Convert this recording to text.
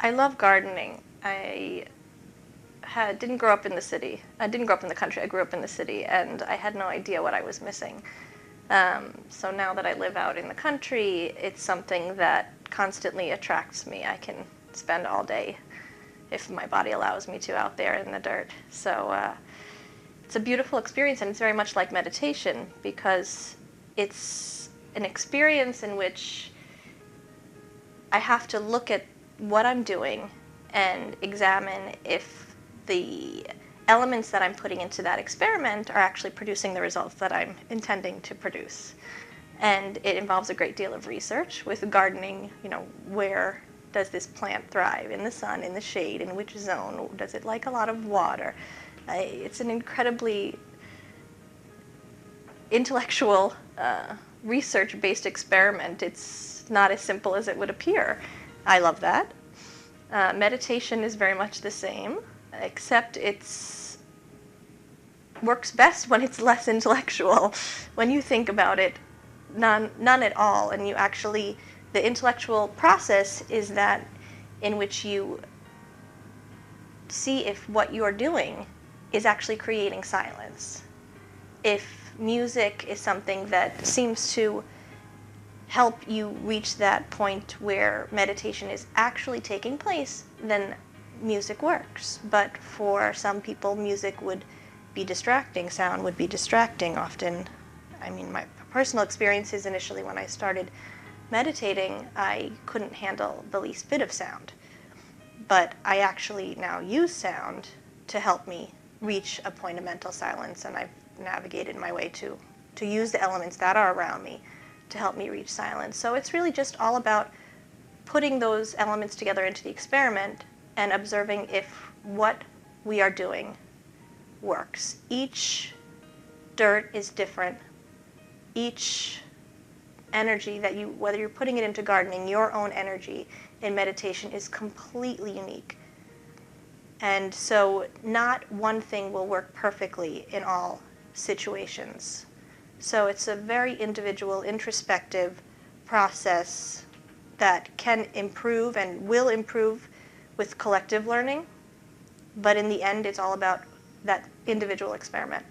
I love gardening. Didn't grow up in the city. I didn't grow up in the country. I grew up in the city, and I had no idea what I was missing. So now that I live out in the country, it's something that constantly attracts me. I can spend all day, if my body allows me to, out there in the dirt. So it's a beautiful experience, and it's very much like meditation, because it's an experience in which I have to look at what I'm doing and examine if the elements that I'm putting into that experiment are actually producing the results that I'm intending to produce. And it involves a great deal of research. With gardening, where does this plant thrive? In the sun, in the shade, in which zone? Does it like a lot of water? It's an incredibly intellectual, research-based experiment. It's not as simple as it would appear. I love that. Meditation is very much the same, except it's works best when it's less intellectual. When you think about it, none at all, and you actually, the intellectual process is that in which you see if what you're doing is actually creating silence. If music is something that seems to help you reach that point where meditation is actually taking place, then music works. But for some people, music would be distracting, sound would be distracting often. I mean, my personal experiences initially when I started meditating, I couldn't handle the least bit of sound. But I actually now use sound to help me reach a point of mental silence, and I've navigated my way to use the elements that are around me to help me reach silence. So it's really just all about putting those elements together into the experiment and observing if what we are doing works. Each dirt is different. Each energy that whether you're putting it into gardening, your own energy in meditation is completely unique. And so not one thing will work perfectly in all situations. So it's a very individual, introspective process that can improve and will improve with collective learning. But in the end, it's all about that individual experiment.